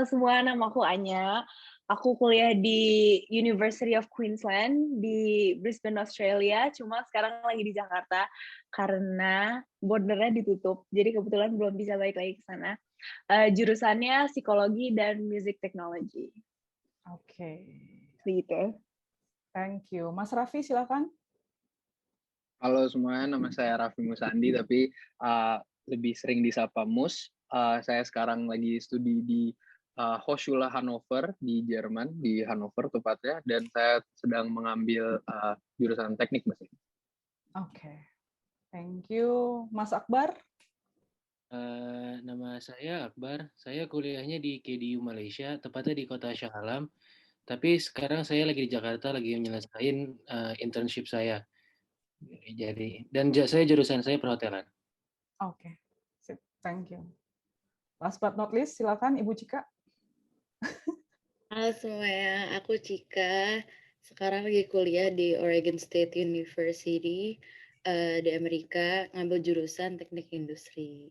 Halo semua, nama aku Anya. Aku kuliah di University of Queensland di Brisbane, Australia. Cuma sekarang lagi di Jakarta karena bordernya ditutup. Jadi kebetulan belum bisa balik lagi ke sana. Jurusannya psikologi dan music technology. Oke, Begitu. thank you. Mas Raffi, silakan. Halo semuanya, nama saya Raffi Musandi, tapi lebih sering disapa Mus. Saya sekarang lagi studi di Hochschule Hannover di Jerman, di Hannover tepatnya, dan saya sedang mengambil jurusan teknik mesin. Oke, thank you. Mas Akbar? Nama saya Akbar. Saya kuliahnya di KDU Malaysia, tepatnya di kota Shah Alam. Tapi sekarang saya lagi di Jakarta, lagi menyelesaikan internship saya. Saya jurusan saya perhotelan. Oke, sip. Thank you. Last but not least, silakan Ibu Cika. Halo semuanya, aku Cika. Sekarang lagi kuliah di Oregon State University di Amerika, ngambil jurusan teknik industri.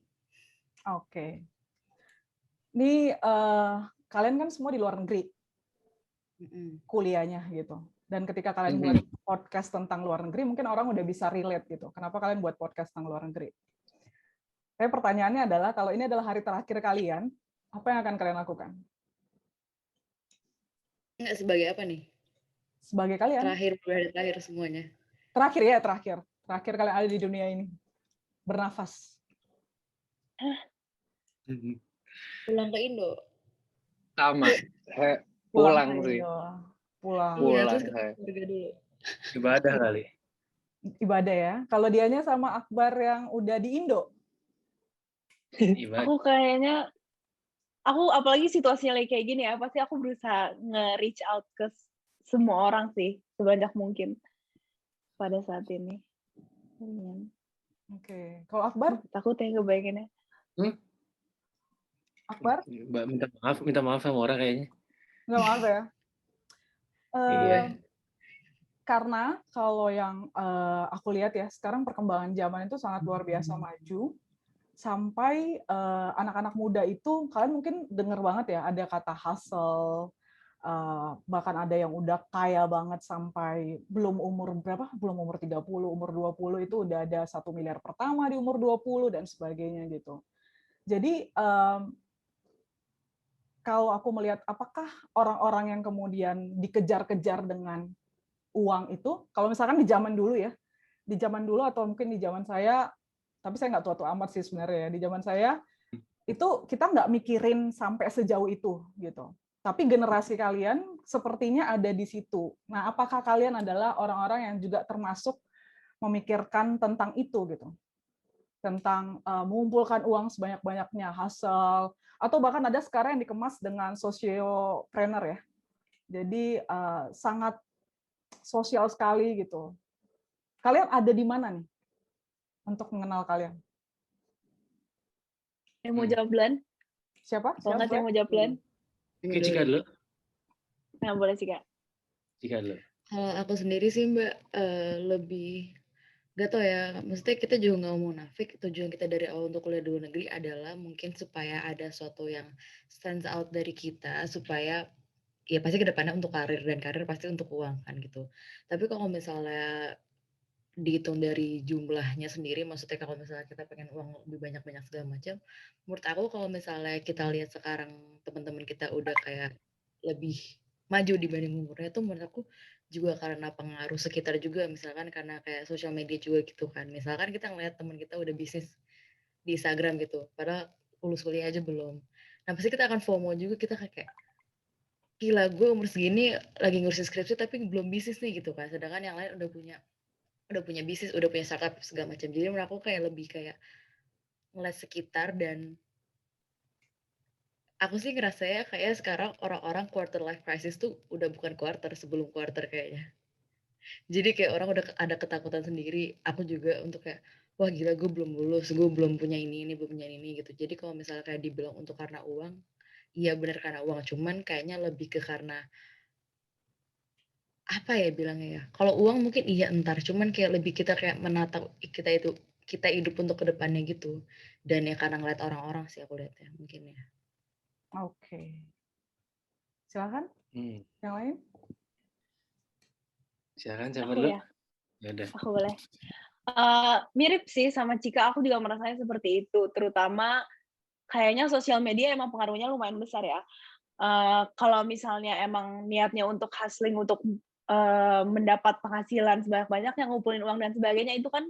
Oke. Ini kalian kan semua di luar negeri kuliahnya gitu. Dan ketika kalian buat podcast tentang luar negeri, mungkin orang udah bisa relate gitu. Kenapa kalian buat podcast tentang luar negeri? Tapi pertanyaannya adalah, kalau ini adalah hari terakhir kalian, apa yang akan kalian lakukan? Nggak sebagai apa nih? Sebagai kalian? Terakhir semuanya. Terakhir ya, terakhir. Terakhir kalian ada di dunia ini. Bernafas. Pulang ke Indo. Sama, pulang sih. Pulang. Iya, terus ke keluarga dulu. Ibadah kali. Ibadah ya. Kalau dianya sama Akbar yang udah di Indo? Ibadah. Aku kayaknya, apalagi situasinya lagi kayak gini ya, pasti aku berusaha nge-reach out ke semua orang sih, sebanyak mungkin pada saat ini. Oke. Kalau Akbar? Takut ya kebayangannya. Akbar? Minta maaf sama orang kayaknya. Nggak maaf ya. Iya. Karena kalau yang aku lihat ya, sekarang perkembangan zaman itu sangat luar biasa maju. Sampai anak-anak muda itu, kalian mungkin dengar banget ya, ada kata hustle, bahkan ada yang udah kaya banget sampai belum umur 30, umur 20 itu udah ada 1 miliar pertama di umur 20 dan sebagainya gitu. Jadi kalau aku melihat apakah orang-orang yang kemudian dikejar-kejar dengan uang itu, kalau misalkan di zaman dulu ya, di zaman dulu atau mungkin di zaman saya, tapi saya nggak tua-tua amat sih sebenarnya ya, di zaman saya itu kita nggak mikirin sampai sejauh itu gitu. Tapi generasi kalian sepertinya ada di situ. Nah, apakah kalian adalah orang-orang yang juga termasuk memikirkan tentang itu gitu? Tentang mengumpulkan uang sebanyak-banyaknya, hustle, atau bahkan ada sekarang yang dikemas dengan sociopreneur ya. Jadi sangat sosial sekali gitu. Kalian ada di mana nih untuk mengenal kalian? Yang mau jawab duluan? Siapa? Kalau nggak yang mau jawab duluan? Cika dulu. Nah, boleh Cika. Cika dulu. Kalau aku sendiri sih Mbak, lebih gak tau ya, maksudnya kita juga nggak mau munafik. Tujuan kita dari awal untuk kuliah di luar negeri adalah mungkin supaya ada sesuatu yang stands out dari kita, supaya ya pasti kedepannya untuk karir, dan karir pasti untuk uang kan gitu. Tapi kalau misalnya dihitung dari jumlahnya sendiri, maksudnya kalau misalnya kita pengen uang lebih banyak-banyak segala macam, menurut aku kalau misalnya kita lihat sekarang teman-teman kita udah kayak lebih maju dibanding umurnya, tuh menurut aku juga karena pengaruh sekitar juga, misalkan karena kayak sosial media juga gitu kan. Misalkan kita ngeliat teman kita udah bisnis di Instagram gitu, padahal lulus kuliah aja belum. Nah pasti kita akan FOMO juga, kita kayak gila gue umur segini lagi ngurusin skripsi tapi belum bisnis nih gitu kan, sedangkan yang lain udah punya bisnis, udah punya startup segala macam. Jadi menurut aku kayak lebih kayak ngeliat sekitar, dan aku sih ngerasanya kayak sekarang orang-orang quarter life crisis tuh udah bukan quarter, sebelum quarter kayaknya. Jadi kayak orang udah ada ketakutan sendiri. Aku juga untuk kayak, wah gila gue belum lulus, gue belum punya ini, belum punya ini gitu. Jadi kalau misalnya kayak dibilang untuk karena uang, iya benar karena uang. Cuman kayaknya lebih ke karena apa ya bilangnya ya. Kalau uang mungkin iya entar, cuman kayak lebih kita kayak menata kita hidup untuk kedepannya gitu. Dan ya karena ngeliat orang-orang sih aku lihat ya mungkin ya. Oke. Silakan. Yang lain? Silakan siapa Aku dulu? ya, Ya udah. aku boleh. Mirip sih sama Cika, aku juga merasanya seperti itu. Terutama kayaknya sosial media emang pengaruhnya lumayan besar ya. Kalau misalnya emang niatnya untuk hustling, untuk mendapat penghasilan sebanyak-banyaknya, ngumpulin uang dan sebagainya, itu kan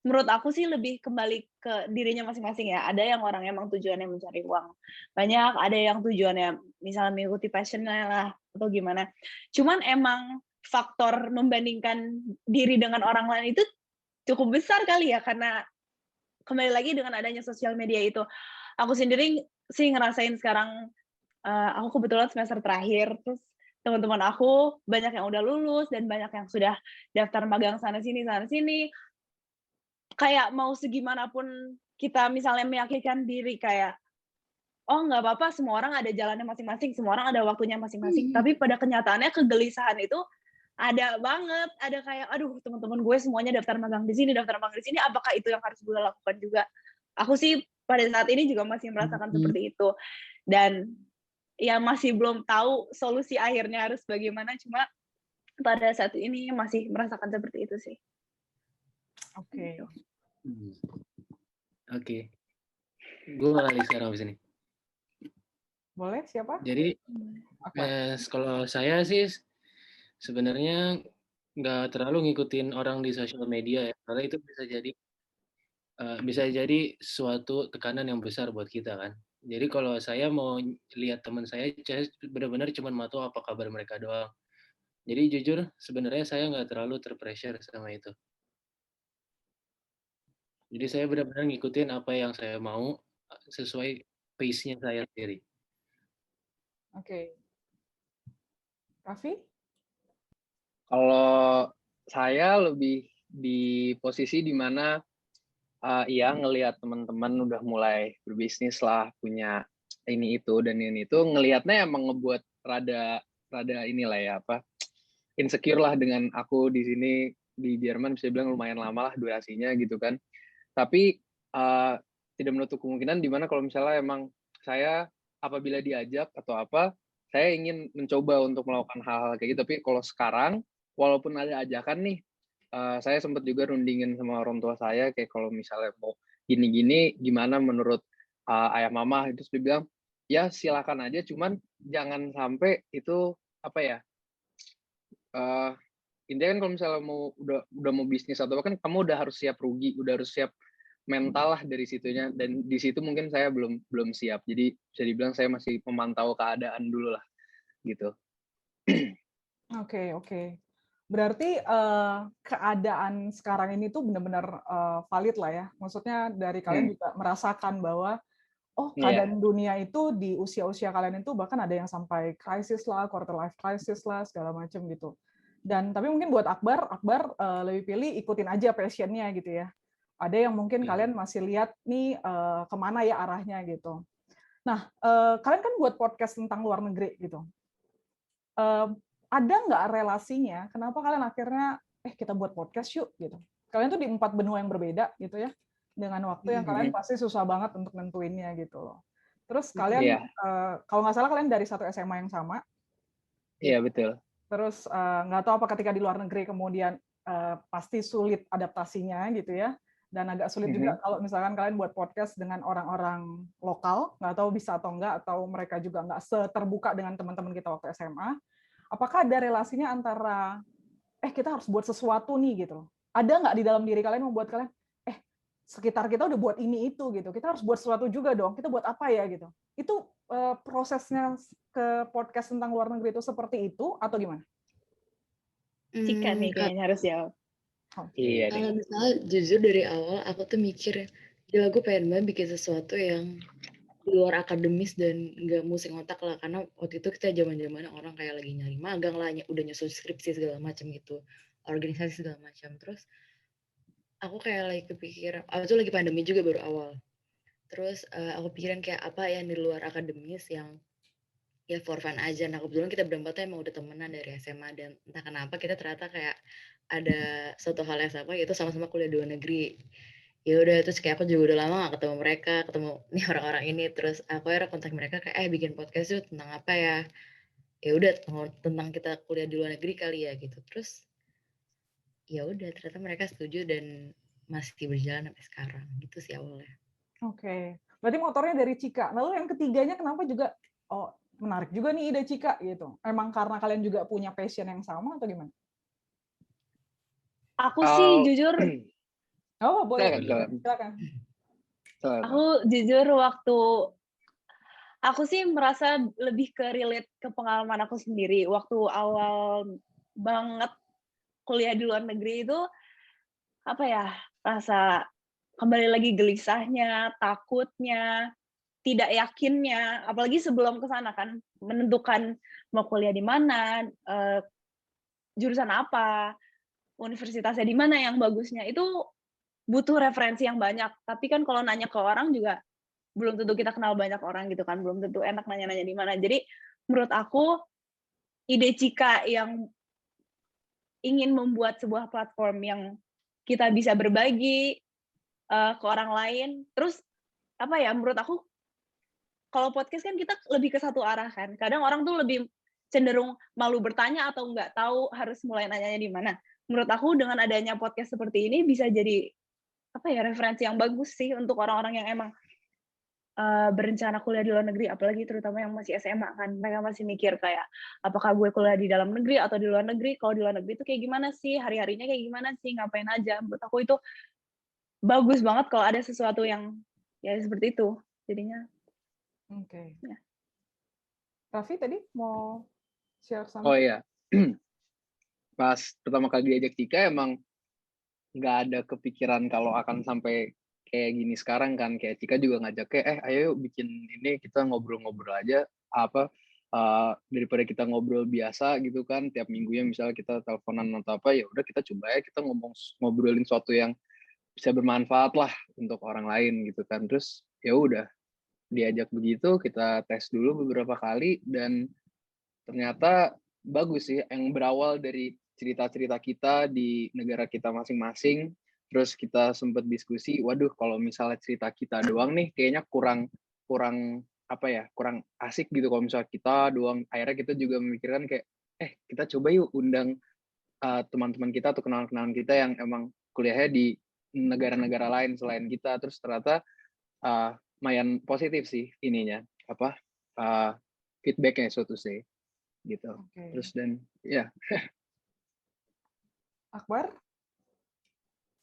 menurut aku sih lebih kembali ke dirinya masing-masing ya. Ada yang orang emang tujuannya mencari uang banyak, ada yang tujuannya misalnya mengikuti passion-nya lah, atau gimana. Cuman emang faktor membandingkan diri dengan orang lain itu cukup besar kali ya, karena kembali lagi dengan adanya sosial media itu. Aku sendiri sih ngerasain sekarang, aku kebetulan semester terakhir, terus teman-teman aku banyak yang udah lulus dan banyak yang sudah daftar magang sana-sini, kayak mau segimanapun kita misalnya meyakinkan diri kayak, "Oh nggak apa-apa, semua orang ada jalannya masing-masing, semua orang ada waktunya masing-masing." Tapi pada kenyataannya kegelisahan itu ada banget, ada kayak, "Aduh teman-teman gue semuanya daftar magang di sini, apakah itu yang harus gue lakukan juga?" Aku sih pada saat ini juga masih merasakan seperti itu. Dan ya masih belum tahu solusi akhirnya harus bagaimana, cuma pada saat ini masih merasakan seperti itu sih. Oke. Oke. Gue malah sekarang habis ini. Boleh, siapa? Jadi kalau saya sih sebenarnya nggak terlalu ngikutin orang di sosial media ya, karena itu bisa jadi suatu tekanan yang besar buat kita kan. Jadi kalau saya mau lihat teman saya benar-benar cuma mau tahu apa kabar mereka doang. Jadi jujur sebenarnya saya nggak terlalu terpressure sama itu. Jadi saya benar-benar ngikutin apa yang saya mau sesuai pace-nya saya sendiri. Oke. Raffi? Kalau saya lebih di posisi di mana ngelihat teman-teman udah mulai berbisnis lah, punya ini itu dan ini itu, ngelihatnya emang ngebuat rada inilah ya insecure lah dengan aku di sini di Jerman, bisa bilang lumayan lama lah durasinya gitu kan. Tapi tidak menutup kemungkinan di mana kalau misalnya emang saya apabila diajak atau apa, saya ingin mencoba untuk melakukan hal-hal kayak gitu. Tapi kalau sekarang, walaupun ada ajakan nih, saya sempat juga rundingin sama orang tua saya kayak kalau misalnya mau gini-gini, gimana menurut ayah mama, itu dia bilang ya silakan aja, cuman jangan sampai itu apa ya, intinya kan kalau misalnya udah mau bisnis atau apa kan kamu udah harus siap rugi, udah harus siap mental lah dari situnya, dan di situ mungkin saya belum siap. Jadi bisa dibilang saya masih memantau keadaan dulu lah gitu. Oke. Berarti keadaan sekarang ini tuh benar-benar valid lah ya. Maksudnya dari kalian juga merasakan bahwa keadaan dunia itu di usia-usia kalian itu bahkan ada yang sampai krisis lah, quarter life crisis lah, segala macam gitu. Dan tapi mungkin buat Akbar lebih pilih ikutin aja passion-nya gitu ya. Ada yang mungkin kalian masih lihat nih kemana ya arahnya gitu. Nah, kalian kan buat podcast tentang luar negeri gitu. Ada nggak relasinya? Kenapa kalian akhirnya kita buat podcast yuk gitu? Kalian tuh di 4 benua yang berbeda gitu ya, dengan waktu yang kalian pasti susah banget untuk nentuinnya gitu loh. Terus kalian kalau nggak salah kalian dari satu SMA yang sama. Iya betul. Terus nggak tahu apa ketika di luar negeri kemudian pasti sulit adaptasinya gitu ya, dan agak sulit juga kalau misalkan kalian buat podcast dengan orang-orang lokal, nggak tahu bisa atau enggak, atau mereka juga nggak seterbuka dengan teman-teman kita waktu SMA. Apakah ada relasinya antara kita harus buat sesuatu nih gitu loh. Ada nggak di dalam diri kalian membuat kalian sekitar kita udah buat ini itu gitu, kita harus buat sesuatu juga dong, kita buat apa ya gitu. Itu prosesnya ke podcast tentang luar negeri itu seperti itu atau gimana? Cika nih kayaknya harus jawab. Iya. Kalau misalnya jujur dari awal aku tuh mikir, gila gue pengen banget bikin sesuatu yang di luar akademis dan nggak musing otak lah, karena waktu itu kita zaman-zaman orang kayak lagi nyari magang lah, udah nyusun skripsi segala macam gitu, organisasi segala macam. Terus aku kayak lagi kepikiran, aku tuh lagi pandemi juga baru awal. Terus aku pikiran kayak apa yang di luar akademis yang ya for fun aja. Nah kebetulan kita berempat tuh emang udah temenan dari SMA, dan entah kenapa kita ternyata kayak ada suatu hal yang sama, yaitu sama-sama kuliah di luar negeri. Ya udah, terus kayak aku juga udah lama gak ketemu mereka, ketemu nih orang-orang ini, terus aku akhirnya kontak mereka kayak bikin podcast tuh tentang apa ya. ya udah tentang kita kuliah di luar negeri kali ya gitu. Terus ya udah ternyata mereka setuju dan masih berjalan sampai sekarang gitu sih awalnya. Oke. Berarti motornya dari Cika. Lalu yang ketiganya kenapa juga menarik juga nih ide Cika gitu. Emang karena kalian juga punya passion yang sama atau gimana? Aku sih jujur Boleh. Silakan. Aku jujur aku sih merasa lebih ke relate ke pengalaman aku sendiri. Waktu awal banget kuliah di luar negeri itu, rasa kembali lagi gelisahnya, takutnya, tidak yakinnya, apalagi sebelum ke sana kan, menentukan mau kuliah di mana, jurusan apa, universitasnya di mana yang bagusnya, itu butuh referensi yang banyak. Tapi kan kalau nanya ke orang juga belum tentu kita kenal banyak orang gitu kan, belum tentu enak nanya-nanya di mana. Jadi menurut aku ide Cika yang ingin membuat sebuah platform yang kita bisa berbagi ke orang lain. Terus menurut aku kalau podcast kan kita lebih ke satu arah kan. Kadang orang tuh lebih cenderung malu bertanya atau nggak tahu harus mulai nanyanya di mana. Menurut aku dengan adanya podcast seperti ini bisa jadi referensi yang bagus sih untuk orang-orang yang emang berencana kuliah di luar negeri, apalagi terutama yang masih SMA kan, mereka masih mikir kayak, apakah gue kuliah di dalam negeri atau di luar negeri, kalau di luar negeri itu kayak gimana sih, hari-harinya kayak gimana sih, ngapain aja. Menurut aku itu bagus banget kalau ada sesuatu yang ya seperti itu, jadinya. Oke. Ya. Raffi tadi mau share sama? Oh iya, pas pertama kali diajak Cika emang nggak ada kepikiran kalau akan sampai kayak gini sekarang kan. Kayak Cika juga ngajak ayo bikin ini, kita ngobrol-ngobrol aja daripada kita ngobrol biasa gitu kan tiap minggunya, misalnya kita teleponan atau apa, ya udah kita coba ya kita ngobrolin sesuatu yang bisa bermanfaat lah untuk orang lain gitu kan. Terus ya udah diajak begitu, kita tes dulu beberapa kali dan ternyata bagus sih, yang berawal dari cerita-cerita kita di negara kita masing-masing. Terus kita sempat diskusi, waduh kalau misalnya cerita kita doang nih kayaknya kurang asik gitu kalau misalnya kita doang. Akhirnya kita juga memikirkan kayak kita coba yuk undang teman-teman kita atau kenalan-kenalan kita yang emang kuliahnya di negara-negara lain selain kita. Terus ternyata lumayan positif sih ininya, feedbacknya, so to say gitu. Okay. Terus dan ya Akbar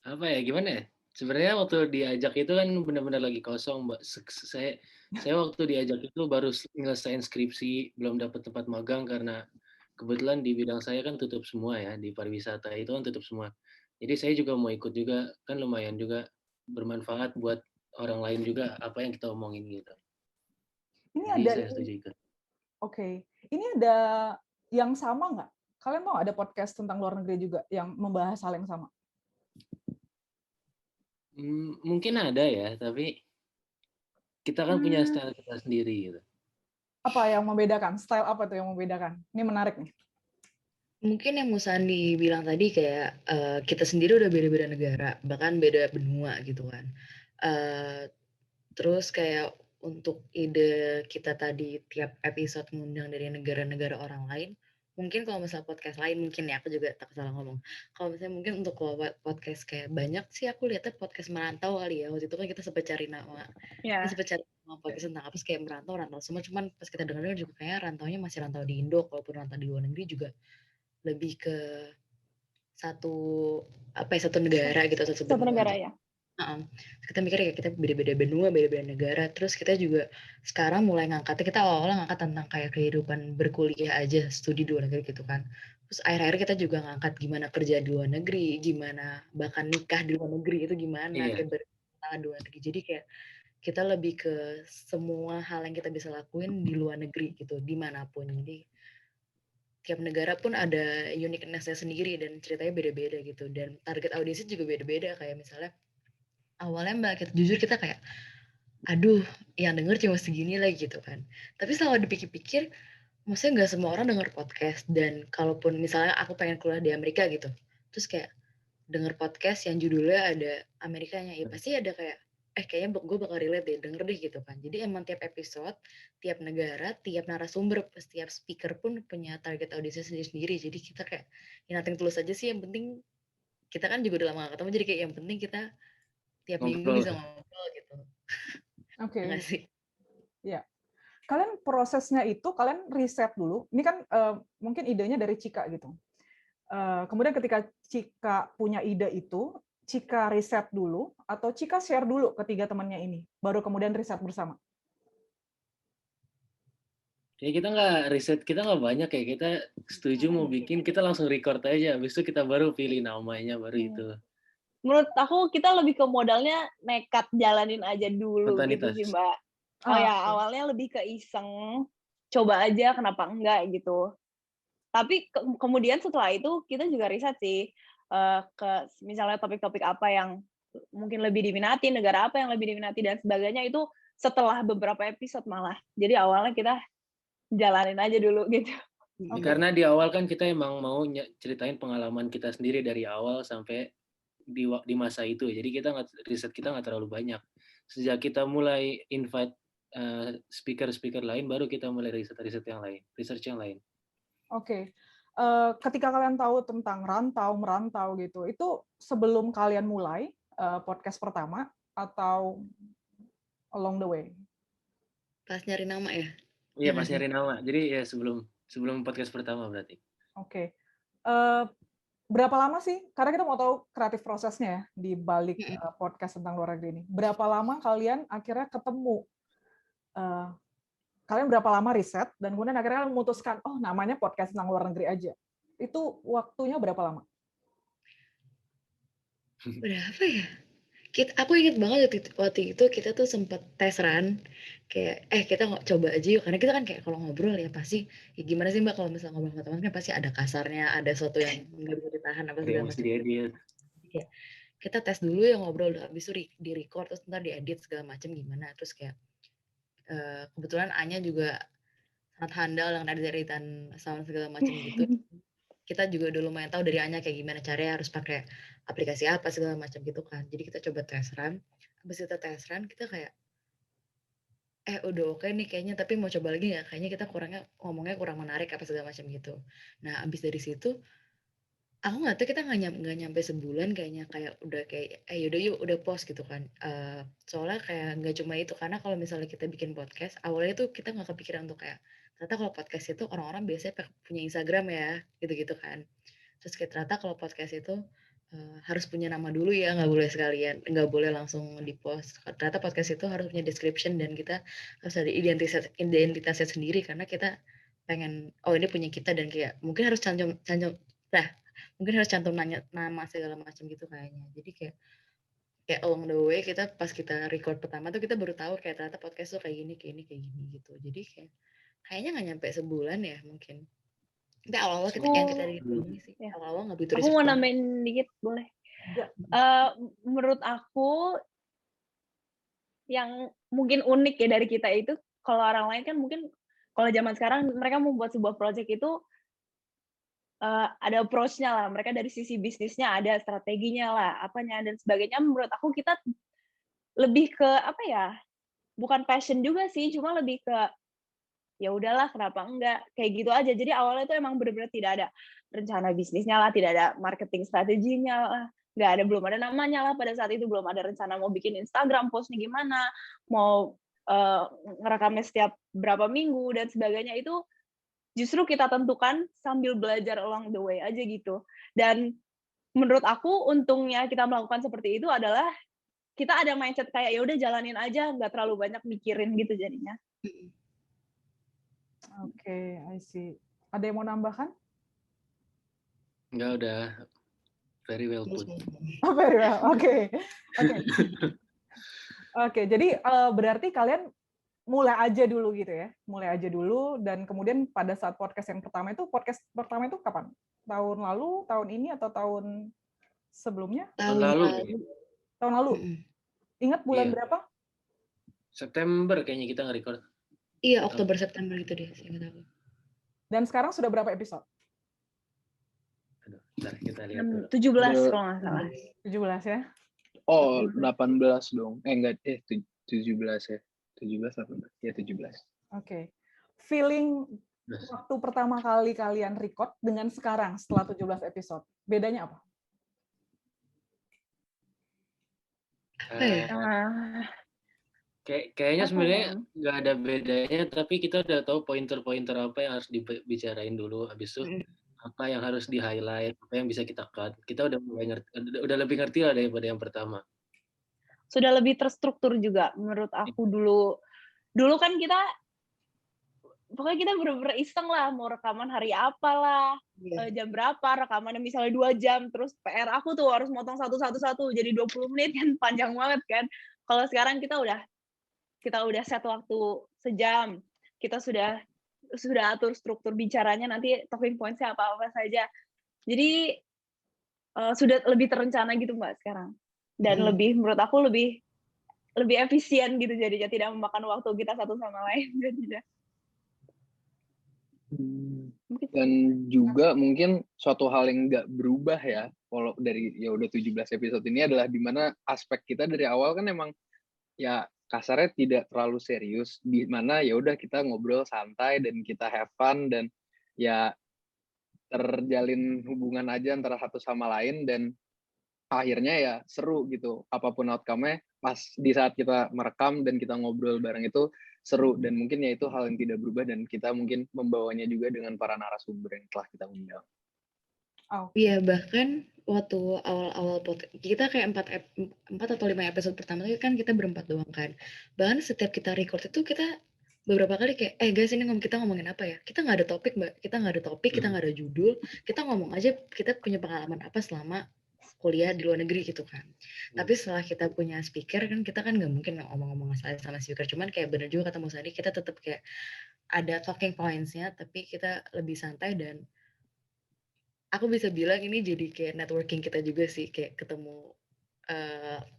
apa ya, gimana ya, sebenarnya waktu diajak itu kan benar-benar lagi kosong, Mbak. Saya waktu diajak itu baru nyelesain skripsi, belum dapat tempat magang karena kebetulan di bidang saya kan tutup semua ya, di pariwisata itu kan tutup semua. Jadi saya juga mau ikut juga, kan lumayan juga bermanfaat buat orang lain juga apa yang kita omongin gitu. Ini jadi ada saya setuju ikut. Oke. Ini ada yang sama nggak? Kalian mau ada podcast tentang luar negeri juga yang membahas hal yang sama? Mungkin ada ya, tapi kita kan punya style kita sendiri gitu. Apa yang membedakan? Style apa tuh yang membedakan? Ini menarik nih. Mungkin yang Musandi bilang tadi kayak kita sendiri udah beda-beda negara, bahkan beda benua gitu kan. Terus kayak untuk ide kita tadi tiap episode ngundang dari negara-negara orang lain, mungkin kalau misalnya podcast lain mungkin ya, aku juga tak salah ngomong. Kalau misalnya mungkin untuk podcast kayak banyak sih aku lihatnya podcast merantau kali ya. Waktu itu kan kita sempat cari nama, kita sempat cari nama podcast tentang apa sih, kayak rantau semua. Cuman pas kita dengar juga kayak rantaunya masih rantau di Indo, walaupun rantau di luar negeri juga lebih ke satu negara gitu, satu negara gitu. Ya. Kita mikir kayak kita beda-beda benua, beda-beda negara. Terus kita juga sekarang mulai ngangkatnya, kita awalnya ngangkat tentang kayak kehidupan berkuliah aja, studi di luar negeri gitu kan. Terus akhir-akhir kita juga ngangkat gimana kerja di luar negeri, gimana bahkan nikah di luar negeri itu gimana, kayak berkenalan di luar negeri. Jadi kayak kita lebih ke semua hal yang kita bisa lakuin di luar negeri gitu, dimanapun. Jadi tiap negara pun ada uniqueness-nya sendiri dan ceritanya beda-beda gitu. Dan target audiensnya juga beda-beda, kayak misalnya awalnya jujur kita kayak aduh yang denger cuma segini lagi gitu kan, tapi setelah dipikir-pikir maksudnya nggak semua orang denger podcast. Dan kalaupun misalnya aku pengen kuliah di Amerika gitu, terus kayak denger podcast yang judulnya ada Amerikanya, ya pasti ada kayak kayaknya gue bakal relate deh, denger deh gitu kan. Jadi emang tiap episode, tiap negara, tiap narasumber, setiap speaker pun punya target audiensnya sendiri-sendiri. Jadi kita kayak nothing tulus aja sih, yang penting kita kan juga udah lama gak ketemu, jadi kayak yang penting kita tiap minggu Ngobrol. bisa ngobrol gitu. Oke. Enggak sih? Ya. Kalian prosesnya itu kalian riset dulu. Ini kan mungkin idenya dari Cika gitu. Kemudian ketika Cika punya ide itu, Cika riset dulu atau Cika share dulu ke 3 temannya ini, baru kemudian riset bersama. Ya kita nggak banyak ya, kita setuju mau bikin, kita langsung record aja, habis itu kita baru pilih namanya, baru itu. Menurut aku kita lebih ke modalnya nekat jalanin aja dulu gitu Spontanitas. sih Mbak. Oh ya, awalnya lebih ke iseng, coba aja kenapa enggak gitu. Tapi kemudian setelah itu kita juga riset sih ke misalnya topik-topik apa yang mungkin lebih diminati, negara apa yang lebih diminati dan sebagainya, itu setelah beberapa episode malah. Jadi awalnya kita jalanin aja dulu gitu. Oke. Karena di awal kan kita emang mau ceritain pengalaman kita sendiri dari awal sampai di masa itu. Jadi riset kita nggak terlalu banyak. Sejak kita mulai invite speaker-speaker lain, baru kita mulai research yang lain. Oke. Ketika kalian tahu tentang merantau gitu, itu sebelum kalian mulai podcast pertama atau along the way? Pas nyari nama ya? Iya, pas nyari nama. Jadi ya sebelum podcast pertama berarti. Oke. Berapa lama sih? Karena kita mau tahu kreatif prosesnya ya di balik podcast tentang luar negeri ini. Berapa lama kalian akhirnya ketemu? Kalian berapa lama riset dan kemudian akhirnya kalian memutuskan, oh namanya podcast tentang luar negeri aja. Itu waktunya berapa lama? Berapa ya? Aku inget banget waktu itu kita tuh sempet tes run, kayak kita coba aja yuk, karena kita kan kayak kalau ngobrol ya pasti, ya gimana sih Mbak kalau misalnya ngobrol sama teman kan pasti ada kasarnya, ada sesuatu yang nggak bisa ditahan apa segala macam. Kayak kita tes dulu ya ngobrol, habis itu di record terus ntar diedit segala macam gimana, terus kayak kebetulan Anya juga sangat handal dengan editan sound segala macam gitu. Kita juga udah lumayan tahu dari Anya kayak gimana caranya, harus pakai aplikasi apa segala macam gitu kan. Jadi kita coba tes run. Habis kita tes run, kita kayak udah oke nih kayaknya, tapi mau coba lagi nggak? Kayaknya kita ngomongnya kurang menarik apa segala macam gitu. Nah, habis dari situ aku nggak tahu, kita nggak nyampe sebulan kayaknya, kayak udah kayak yaudah yuk udah post gitu kan. Soalnya kayak nggak cuma itu, karena kalau misalnya kita bikin podcast awalnya tuh kita nggak kepikiran untuk kayak ternyata kalau podcast itu orang-orang biasanya punya Instagram ya gitu-gitu kan. Terus kayak ternyata kalau podcast itu harus punya nama dulu ya, nggak boleh sekalian, nggak boleh langsung di post. Ternyata podcast itu harus punya description dan kita harus ada identitasnya sendiri, karena kita pengen ini punya kita, dan kayak mungkin harus mungkin harus cantum nama segala macam gitu kayaknya. Jadi kayak along the way kita pas kita record pertama tuh kita baru tahu kayak ternyata podcast tuh kayak gini gitu. Jadi kayaknya nggak nyampe sebulan ya mungkin. Tapi awal-awal yang kita ini sih, awal-awal nggak begitu. Aku mau nambahin dikit boleh? Menurut aku yang mungkin unik ya dari kita itu, kalau orang lain kan mungkin kalau zaman sekarang mereka membuat sebuah project itu ada approach-nya lah, mereka dari sisi bisnisnya ada strateginya lah, apanya dan sebagainya. Menurut aku kita lebih ke apa ya? Bukan passion juga sih, cuma lebih ke ya udahlah kenapa enggak, kayak gitu aja. Jadi awalnya itu emang benar-benar tidak ada rencana bisnisnya lah, tidak ada marketing strateginya lah, belum ada namanya lah pada saat itu, belum ada rencana mau bikin Instagram postnya gimana, mau ngerekamnya setiap berapa minggu dan sebagainya. Itu justru kita tentukan sambil belajar along the way aja gitu. Dan menurut aku untungnya kita melakukan seperti itu adalah kita ada mindset kayak ya udah jalanin aja, nggak terlalu banyak mikirin gitu jadinya. Oke, I see. Ada yang mau nambahkan? Enggak, udah very well put. Very well, oke. Oke, jadi berarti kalian mulai aja dulu gitu ya, dan kemudian pada saat podcast pertama itu kapan? Tahun lalu, tahun ini, atau tahun sebelumnya? Tahun lalu. Tahun lalu. Ingat bulan berapa? September kayaknya kita nge-record. Iya, Oktober September gitu deh, saya ingat aku. Dan sekarang sudah berapa episode? Aduh, bentar, kita lihat dulu. 17 kalau nggak salah. 17 ya. Oh, 18 dong. Enggak, 17 ya. 17, 18. Ya, 17. Oke. Feeling waktu pertama kali kalian record dengan sekarang setelah 17 episode, bedanya apa? Kayaknya sebenarnya nggak ada bedanya, tapi kita udah tahu pointer-pointer apa yang harus dibicarain dulu. Habis itu apa yang harus di-highlight, apa yang bisa kita cut. Kita udah mulai ngerti, udah lebih ngerti lah daripada yang pertama. Sudah lebih terstruktur juga menurut aku dulu. Dulu kan kita pokoknya kita bener-bener iseng lah, mau rekaman hari apa lah, jam berapa, rekamannya misalnya 2 jam, terus PR aku tuh harus motong satu-satu, jadi 20 menit kan, panjang banget kan. Kalau sekarang kita udah set waktu sejam, kita sudah atur struktur bicaranya, nanti talking points-nya apa-apa saja. Jadi sudah lebih terencana gitu Mbak sekarang. Dan lebih, menurut aku lebih efisien gitu jadinya, tidak memakan waktu kita satu sama lain jadinya. Dan juga mungkin suatu hal yang nggak berubah ya, kalau dari ya udah 17 episode ini adalah dimana aspek kita dari awal kan emang ya kasarnya tidak terlalu serius, di mana ya udah kita ngobrol santai dan kita have fun dan ya terjalin hubungan aja antara satu sama lain dan akhirnya ya seru gitu, apapun outcome-nya pas di saat kita merekam dan kita ngobrol bareng itu seru, dan mungkin ya itu hal yang tidak berubah dan kita mungkin membawanya juga dengan para narasumber yang telah kita undang. Iya, bahkan waktu awal-awal podcast kita kayak 4 atau 5 episode pertama itu kan kita berempat doang kan. Bahkan setiap kita record itu kita beberapa kali kayak guys ini kita ngomongin apa ya, kita nggak ada topik Mbak, kita nggak ada topik, kita nggak ada judul, kita ngomong aja kita punya pengalaman apa selama kuliah di luar negeri gitu kan. Tapi setelah kita punya speaker kan kita kan nggak mungkin ngomong-ngomong sama speaker, cuman kayak bener juga kata Mas Adi, kita tetap kayak ada talking points-nya tapi kita lebih santai, dan aku bisa bilang ini jadi kayak networking kita juga sih, kayak ketemu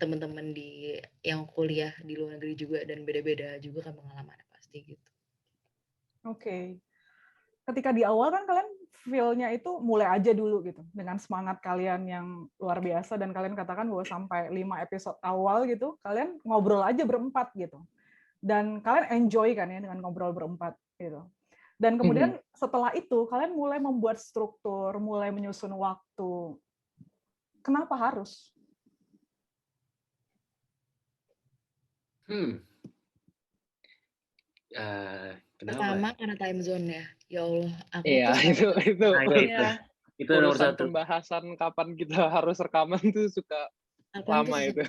teman-teman di yang kuliah di luar negeri juga, dan beda-beda juga kan pengalamannya pasti gitu. Oke. Ketika di awal kan kalian feel-nya itu mulai aja dulu gitu, dengan semangat kalian yang luar biasa, dan kalian katakan bahwa sampai 5 episode awal gitu, kalian ngobrol aja berempat gitu. Dan kalian enjoy kan ya dengan ngobrol berempat gitu. Dan kemudian setelah itu kalian mulai membuat struktur, mulai menyusun waktu. Kenapa harus? Pertama karena time zone ya. Ya Allah, aku itu nomor satu. Pembahasan kapan kita harus rekaman tuh suka lama itu.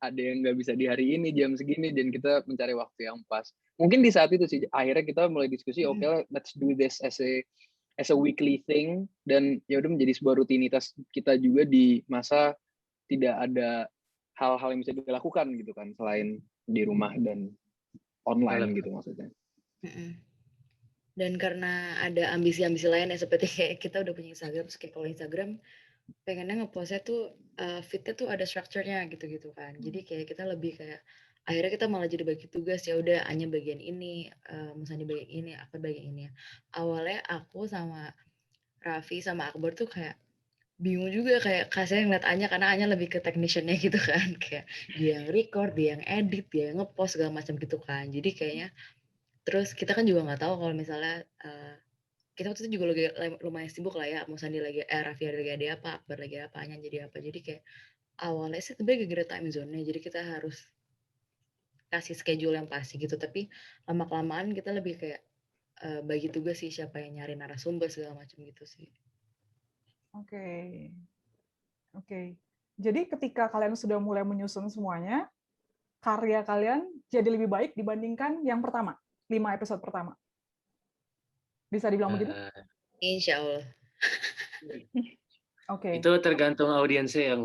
Ada yang nggak bisa di hari ini jam segini, dan kita mencari waktu yang pas. Mungkin di saat itu sih akhirnya kita mulai diskusi, oke, let's do this as a weekly thing, dan ya udah menjadi sebuah rutinitas kita juga di masa tidak ada hal-hal yang bisa dilakukan gitu kan selain di rumah dan online gitu maksudnya. Dan karena ada ambisi-ambisi lain ya, seperti kayak kita udah punya Instagram, terus kayak kalau Instagram pengennya ngepostnya tuh feed-nya tuh ada structure-nya gitu-gitu kan. Jadi kayak kita lebih kayak akhirnya kita malah jadi bagi tugas, ya udah Anya bagian ini, Musani bagian ini, aku bagian ini. Awalnya aku sama Raffi sama Akbar tuh kayak bingung juga, kayak kasih ngeliat Anya karena Anya lebih ke technician-nya gitu kan, kayak dia yang record, dia yang edit, dia yang ngepost segala macam gitu kan. Jadi kayaknya terus kita kan juga nggak tahu kalau misalnya kita waktu itu juga lagi lumayan sibuk lah ya, Musani lagi Raffi lagi ada apa, Akbar lagi apa, Anya jadi apa. Jadi kayak awalnya sih sebenarnya gara-gara time zone-nya, jadi kita harus kasih schedule yang pasti gitu, tapi lama-kelamaan kita lebih kayak bagi tugas sih, siapa yang nyari narasumber segala macam gitu sih. Oke. Jadi ketika kalian sudah mulai menyusun semuanya, karya kalian jadi lebih baik dibandingkan yang pertama, 5 episode pertama. Bisa dibilang begitu? Insya Allah. Itu tergantung audiensnya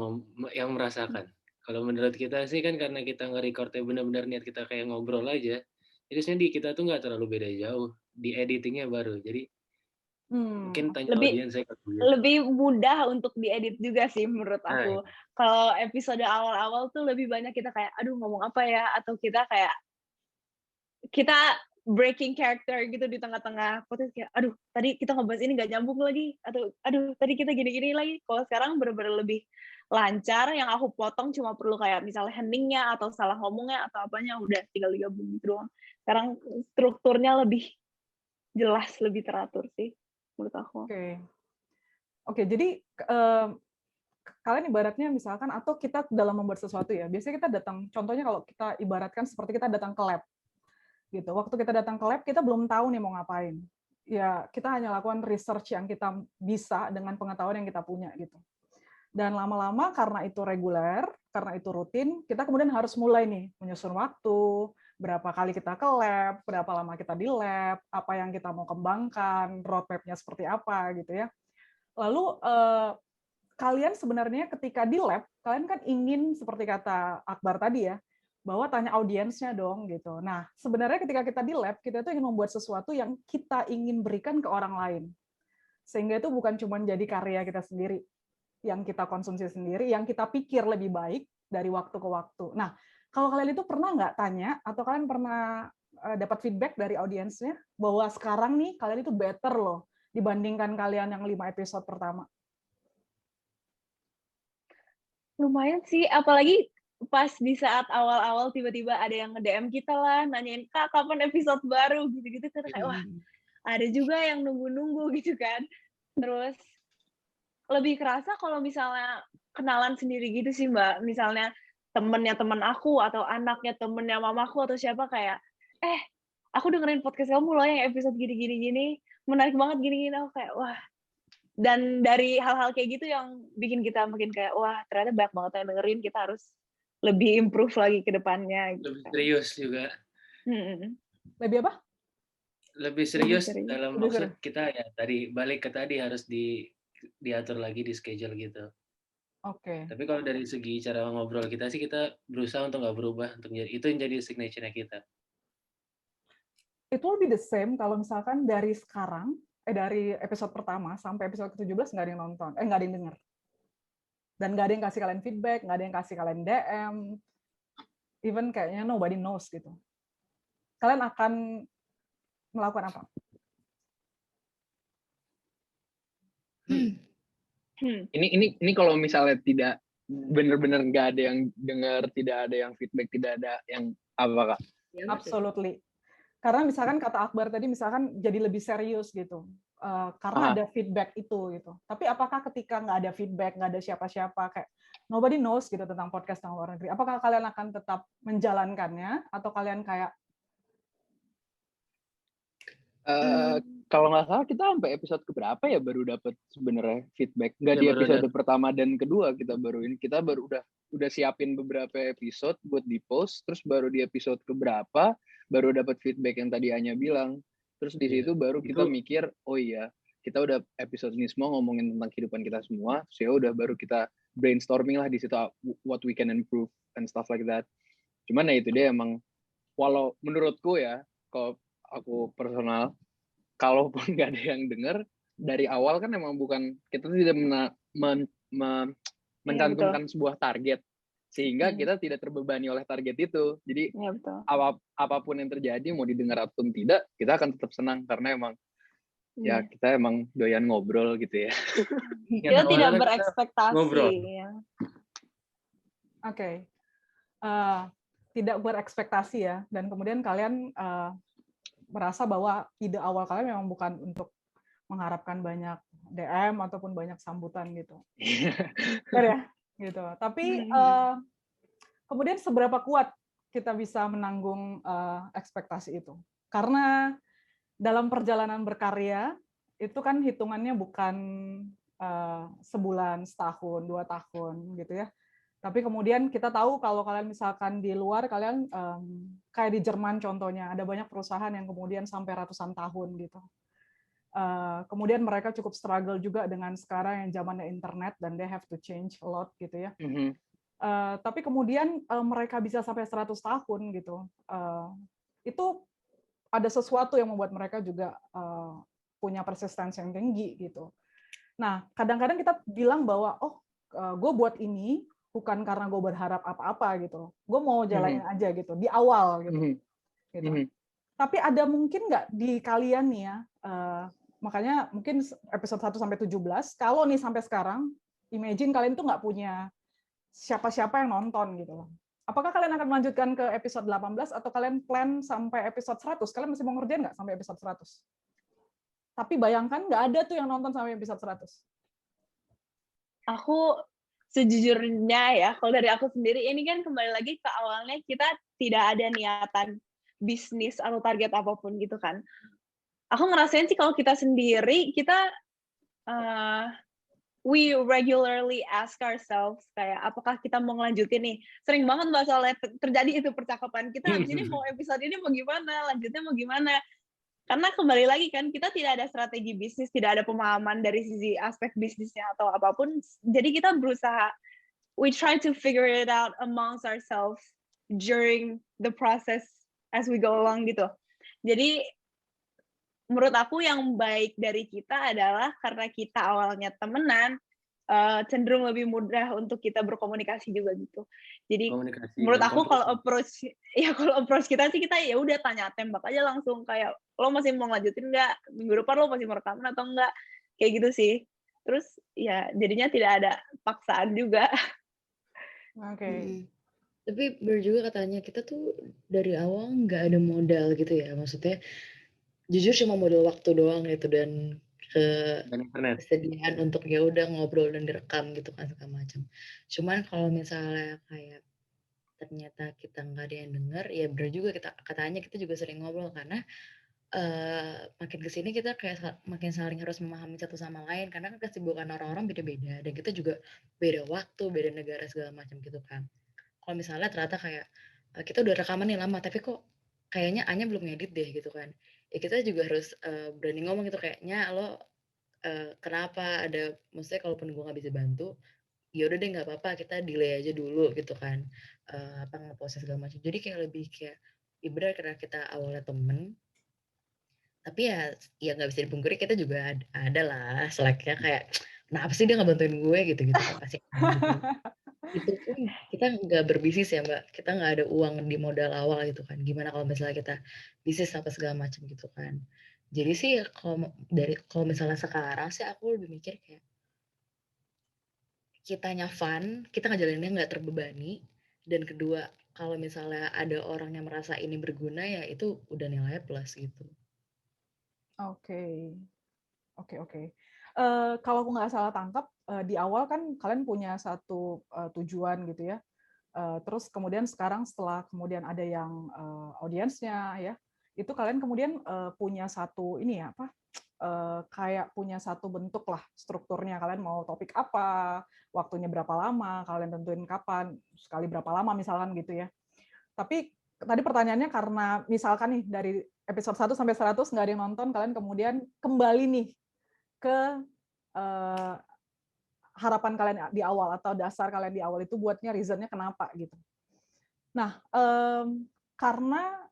yang merasakan. Kalau menurut kita sih kan karena kita nge-recordnya benar-benar niat kita kayak ngobrol aja, jadi sebenarnya di kita tuh nggak terlalu beda jauh, di editingnya baru. Jadi mungkin tanya audiensnya lebih mudah untuk diedit juga sih menurut aku. Kalau episode awal-awal tuh lebih banyak kita kayak aduh ngomong apa ya, atau kita kayak kita breaking character gitu di tengah-tengah podcast kayak aduh tadi kita ngebahas ini nggak nyambung lagi atau aduh tadi kita gini-gini lagi. Kalau sekarang bener-bener lebih lancar, yang aku potong cuma perlu kayak misalnya heningnya atau salah ngomongnya atau apanya udah tinggal digabung gitu doang. Sekarang strukturnya lebih jelas, lebih teratur sih menurut aku. Oke, jadi kalian ibaratnya misalkan atau kita dalam membuat sesuatu ya, biasanya kita datang, contohnya kalau kita ibaratkan seperti kita datang ke lab, gitu. Waktu kita datang ke lab, kita belum tahu nih mau ngapain. Ya, kita hanya lakukan research yang kita bisa dengan pengetahuan yang kita punya, gitu. Dan lama-lama karena itu reguler, karena itu rutin, kita kemudian harus mulai nih menyusun waktu, berapa kali kita ke lab, berapa lama kita di lab, apa yang kita mau kembangkan, roadmap-nya seperti apa, gitu ya. Lalu kalian sebenarnya ketika di lab, kalian kan ingin seperti kata Akbar tadi ya, bahwa tanya audiensnya dong gitu. Nah, sebenarnya ketika kita di lab, kita itu ingin membuat sesuatu yang kita ingin berikan ke orang lain. Sehingga itu bukan cuma jadi karya kita sendiri, yang kita konsumsi sendiri, yang kita pikir lebih baik dari waktu ke waktu. Nah, kalau kalian itu pernah nggak tanya, atau kalian pernah dapat feedback dari audiensnya, bahwa sekarang nih kalian itu better loh, dibandingkan kalian yang 5 episode pertama? Lumayan sih, apalagi pas di saat awal-awal tiba-tiba ada yang nge-DM kita lah, nanyain, Kak, kapan episode baru? Gitu-gitu, kita kayak, wah, ada juga yang nunggu-nunggu gitu kan. Terus, lebih kerasa kalau misalnya kenalan sendiri gitu sih, Mbak. Misalnya temennya temen aku, atau anaknya temennya mamaku, atau siapa kayak, aku dengerin podcast kamu loh yang episode gini-gini, menarik banget gini-gini. Aku kayak, wah. Dan dari hal-hal kayak gitu yang bikin kita makin kayak, wah ternyata banyak banget yang dengerin, kita harus lebih improve lagi ke depannya. Gitu. Lebih serius juga. Lebih apa? Lebih serius dalam maksud kita ya tadi, balik ke tadi harus diatur lagi di schedule gitu. Oke. Tapi kalau dari segi cara ngobrol kita sih, kita berusaha untuk nggak berubah, untuk itu yang jadi signature-nya kita. Itu lebih the same kalau misalkan dari sekarang, dari episode pertama sampai episode ke-17 nggak ada yang nonton, nggak ada yang denger. Dan nggak ada yang kasih kalian feedback, nggak ada yang kasih kalian DM, even kayaknya nobody knows gitu. Kalian akan melakukan apa? Ini kalau misalnya tidak benar-benar nggak ada yang dengar, tidak ada yang feedback, tidak ada yang apa, Kak? Absolutely. Karena misalkan kata Akbar tadi, misalkan jadi lebih serius gitu, karena ada feedback itu gitu. Tapi apakah ketika nggak ada feedback, nggak ada siapa-siapa, kayak nobody knows gitu tentang podcast tentang luar negeri, apakah kalian akan tetap menjalankannya atau kalian kayak kalau nggak salah kita sampai episode keberapa ya baru dapat sebenarnya feedback. Nggak di episode pertama dan kedua kita baru udah siapin beberapa episode buat di post, terus baru di episode keberapa baru dapat feedback yang tadi Anya bilang. Terus di situ baru kita mikir, oh iya kita udah episode ini semua ngomongin tentang kehidupan kita semua, so ya udah baru kita brainstorming lah di situ what we can improve and stuff like that. Cuman ya itu dia emang, walau menurutku ya, kalau aku personal, kalaupun nggak ada yang dengar dari awal kan emang bukan, kita tidak mencantumkan sebuah target sehingga kita tidak terbebani oleh target itu. Jadi apapun yang terjadi mau didengar atau tidak, kita akan tetap senang karena emang ya kita emang doyan ngobrol gitu ya. Kita tidak berekspektasi. Oke. Tidak berekspektasi ya, dan kemudian kalian merasa bahwa ide awal kalian memang bukan untuk mengharapkan banyak DM ataupun banyak sambutan gitu. Benar ya? Gitu. Tapi kemudian seberapa kuat kita bisa menanggung ekspektasi itu? Karena dalam perjalanan berkarya itu kan hitungannya bukan sebulan, setahun, 2 tahun gitu ya. Tapi kemudian kita tahu kalau kalian misalkan di luar, kalian kayak di Jerman contohnya, ada banyak perusahaan yang kemudian sampai ratusan tahun gitu. Kemudian mereka cukup struggle juga dengan sekarang yang zamannya internet dan they have to change a lot gitu ya. Tapi kemudian mereka bisa sampai 100 tahun gitu. Itu ada sesuatu yang membuat mereka juga punya persistensi yang tinggi gitu. Nah, kadang-kadang kita bilang bahwa gue buat ini bukan karena gue berharap apa-apa gitu. Gue mau jalanin aja gitu di awal gitu. Tapi ada mungkin nggak di kalian nih ya, makanya mungkin episode 1 sampai 17, kalau nih sampai sekarang, imagine kalian tuh nggak punya siapa-siapa yang nonton gitu loh. Apakah kalian akan melanjutkan ke episode 18 atau kalian plan sampai episode 100? Kalian masih mau ngerjain nggak sampai episode 100? Tapi bayangkan nggak ada tuh yang nonton sampai episode 100. Aku sejujurnya ya, kalau dari aku sendiri, ini kan kembali lagi ke awalnya kita tidak ada niatan bisnis atau target apapun gitu kan. Aku ngerasain sih kalau kita sendiri, kita we regularly ask ourselves kayak apakah kita mau ngelanjutin nih. Sering banget soalnya terjadi itu percakapan. Kita habis ini mau episode ini mau gimana, lanjutnya mau gimana. Karena kembali lagi kan, kita tidak ada strategi bisnis, tidak ada pemahaman dari sisi aspek bisnisnya atau apapun. Jadi kita berusaha, we try to figure it out amongst ourselves during the process as we go along gitu. Jadi menurut aku yang baik dari kita adalah karena kita awalnya temenan, cenderung lebih mudah untuk kita berkomunikasi juga gitu. Jadi menurut aku kalau approach kita sih, kita ya udah tanya tembak aja langsung, kayak lo masih mau lanjutin nggak, minggu depan lo masih mau rekaman atau enggak, kayak gitu sih. Terus ya jadinya tidak ada paksaan juga. Oke. Tapi bener juga katanya kita tuh dari awal nggak ada modal gitu ya, maksudnya jujur cuma modal waktu doang gitu dan kesediaan untuk ya udah ngobrol dan direkam gitu kan segala macam. Cuman kalau misalnya kayak ternyata kita nggak ada yang denger, ya bener juga katanya kita juga sering ngobrol karena makin kesini kita kayak makin saling harus memahami satu sama lain karena kan kesibukan orang-orang beda-beda dan kita juga beda waktu, beda negara segala macam gitu kan. Kalau misalnya ternyata kayak kita udah rekaman nih lama tapi kok kayaknya Anya belum ngedit deh gitu kan. Ya kita juga harus berani ngomong gitu kayaknya lo kenapa ada, maksudnya kalaupun gue nggak bisa bantu, ya udah deh nggak apa-apa kita delay aja dulu gitu kan, ngeproses segala macam. Jadi kayak lebih kayak ibarat karena kita awalnya temen, tapi ya nggak bisa dipungkiri kita juga ada lah seleknya kayak kenapa sih dia nggak bantuin gue gitu kan pasti gitu. Itu pun kita nggak berbisnis ya Mbak, kita nggak ada uang di modal awal gitu kan. Gimana kalau misalnya kita bisnis apa segala macam gitu kan. Jadi sih kalau misalnya sekarang sih aku lebih mikir kayak kitanya fun, kita ngejalaninnya nggak terbebani, dan kedua kalau misalnya ada orang yang merasa ini berguna ya itu udah nilai plus gitu. Oke. Kalau aku nggak salah tangkap, di awal kan kalian punya satu tujuan gitu ya. Terus kemudian sekarang setelah kemudian ada yang audiensnya ya, itu kalian kemudian punya satu ini ya apa? Kayak punya satu bentuk lah strukturnya. Kalian mau topik apa, waktunya berapa lama, kalian tentuin kapan, sekali berapa lama misalkan gitu ya. Tapi tadi pertanyaannya karena misalkan nih dari episode 1 sampai 100 nggak ada yang nonton, kalian kemudian kembali nih ke harapan kalian di awal atau dasar kalian di awal itu buatnya reasonnya kenapa gitu. Nah, karena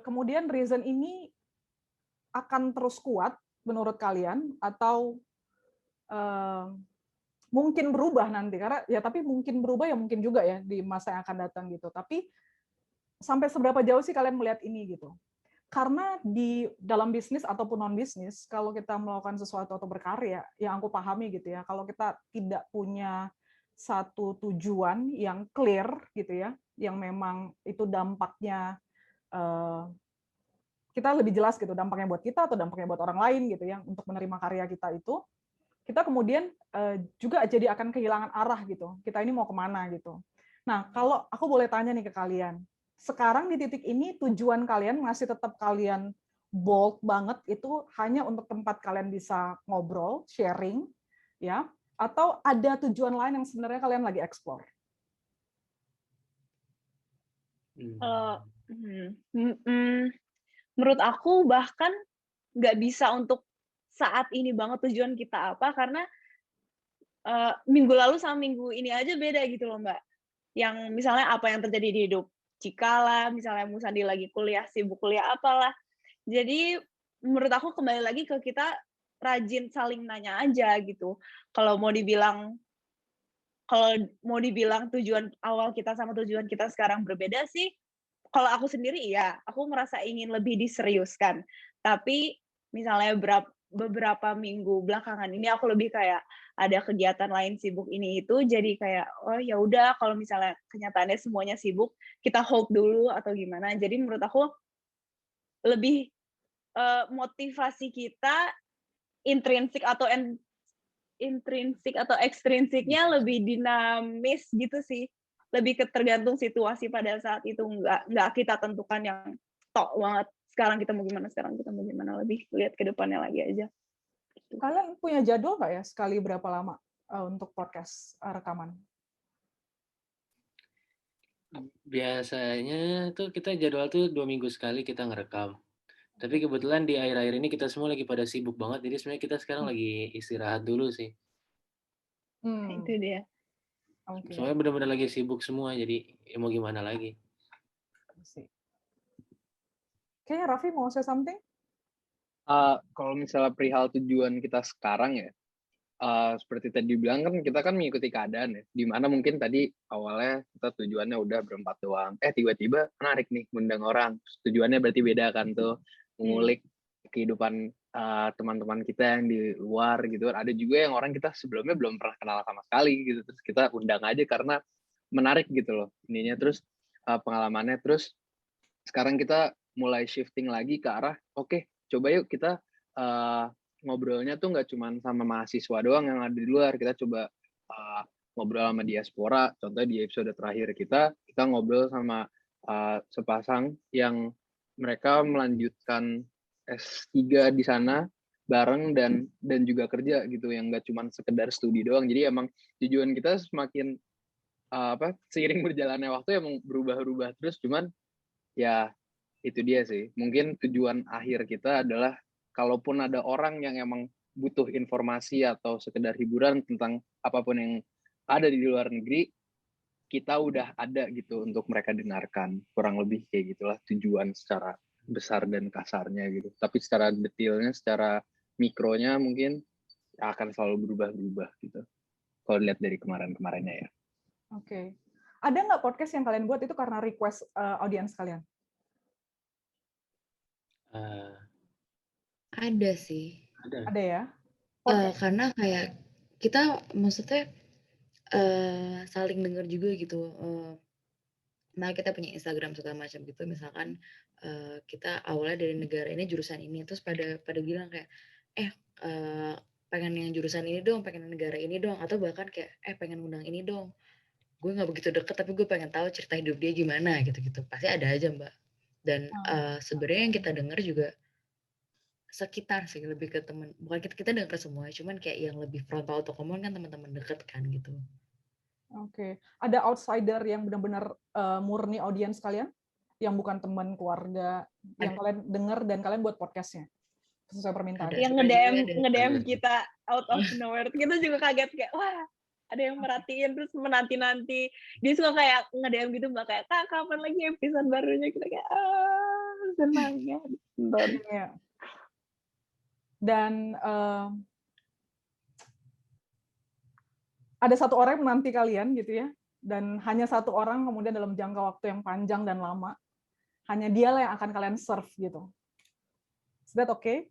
kemudian reason ini akan terus kuat menurut kalian atau mungkin berubah nanti karena ya tapi mungkin berubah ya mungkin juga ya di masa yang akan datang gitu. Tapi sampai seberapa jauh sih kalian melihat ini gitu? Karena di dalam bisnis ataupun non bisnis, kalau kita melakukan sesuatu atau berkarya, yang aku pahami gitu ya, kalau kita tidak punya satu tujuan yang clear gitu ya, yang memang itu dampaknya kita lebih jelas gitu, dampaknya buat kita atau dampaknya buat orang lain gitu ya, untuk menerima karya kita itu, kita kemudian juga jadi akan kehilangan arah gitu. Kita ini mau kemana gitu. Nah, kalau aku boleh tanya nih ke kalian, sekarang di titik ini tujuan kalian masih tetap kalian bold banget itu hanya untuk tempat kalian bisa ngobrol, sharing, ya, atau ada tujuan lain yang sebenarnya kalian lagi explore? Menurut aku bahkan nggak bisa untuk saat ini banget tujuan kita apa, karena minggu lalu sama minggu ini aja beda gitu loh Mbak. Yang misalnya apa yang terjadi di hidup Cika lah, misalnya Musandi lagi kuliah, sibuk kuliah apalah. Jadi menurut aku kembali lagi ke kita rajin saling nanya aja gitu. Kalau mau dibilang tujuan awal kita sama tujuan kita sekarang berbeda sih, kalau aku sendiri ya, aku merasa ingin lebih diseriuskan. Tapi misalnya beberapa minggu belakangan ini aku lebih kayak ada kegiatan lain sibuk ini itu, jadi kayak oh ya udah kalau misalnya kenyataannya semuanya sibuk, kita hold dulu atau gimana. Jadi menurut aku lebih motivasi kita intrinsik atau ekstrinsiknya lebih dinamis gitu sih. Lebih tergantung situasi pada saat itu, nggak kita tentukan yang tok banget sekarang kita mau gimana, lebih lihat ke depannya lagi aja. Kalian punya jadwal nggak ya sekali berapa lama untuk podcast rekaman? Biasanya tuh kita jadwal tuh 2 minggu sekali kita ngerekam. Tapi kebetulan di akhir-akhir ini kita semua lagi pada sibuk banget, jadi sebenarnya kita sekarang lagi istirahat dulu sih. Itu dia. Okay. Soalnya benar-benar lagi sibuk semua, jadi ya mau gimana lagi. Kayaknya Raffi mau say something? Kalau misalnya perihal tujuan kita sekarang ya, seperti tadi dibilang kan kita kan mengikuti keadaan ya, dimana mungkin tadi awalnya kita tujuannya udah berempat doang, tiba-tiba menarik nih ngundang orang, tujuannya berarti beda kan tuh, mengulik kehidupan teman-teman kita yang di luar gitu. Ada juga yang orang kita sebelumnya belum pernah kenal sama sekali gitu, terus kita undang aja karena menarik gitu loh ininya, terus pengalamannya. Terus sekarang kita mulai shifting lagi ke arah oke, coba yuk kita ngobrolnya tuh nggak cuma sama mahasiswa doang yang ada di luar, kita coba ngobrol sama diaspora. Contohnya di episode terakhir kita ngobrol sama sepasang yang mereka melanjutkan S3 di sana bareng dan juga kerja gitu, yang nggak cuma sekedar studi doang. Jadi emang tujuan kita semakin seiring berjalannya waktu emang berubah-ubah terus, cuman ya itu dia sih. Mungkin tujuan akhir kita adalah kalaupun ada orang yang emang butuh informasi atau sekedar hiburan tentang apapun yang ada di luar negeri, kita udah ada gitu untuk mereka dengarkan. Kurang lebih kayak gitulah tujuan secara besar dan kasarnya gitu. Tapi secara detailnya, secara mikronya mungkin akan selalu berubah-ubah gitu. Kalau lihat dari kemarin-kemarinnya ya. Oke. Ada nggak podcast yang kalian buat itu karena request audiens kalian? Ada sih. Ada ya? Karena kayak kita maksudnya saling dengar juga gitu. Nah kita punya Instagram segala macam gitu. Misalkan kita awalnya dari negara ini jurusan ini, terus pada bilang kayak pengen yang jurusan ini dong, pengen negara ini dong, atau bahkan kayak pengen undang ini dong. Gue nggak begitu deket tapi gue pengen tahu cerita hidup dia gimana gitu-gitu. Pasti ada aja Mbak. Dan sebenarnya yang kita dengar juga sekitar sih, lebih ke teman, bukan kita dengar ke semua, cuman kayak yang lebih frontal atau common kan teman-teman deket kan gitu. Oke. Ada outsider yang benar-benar murni audiens kalian? Yang bukan teman keluarga, yang kalian dengar dan kalian buat podcastnya? Sesuai permintaan. Yang nge-DM kita out of nowhere. Kita juga kaget kayak, wah ada yang merhatiin, terus menanti-nanti. Dia suka kayak nge-DM gitu Mbak, kayak, Kak kapan lagi episode barunya? Kita kayak, senang ya. Dan ada satu orang yang menanti kalian gitu ya, dan hanya satu orang kemudian dalam jangka waktu yang panjang dan lama, hanya dialah yang akan kalian serve gitu. Is that okay?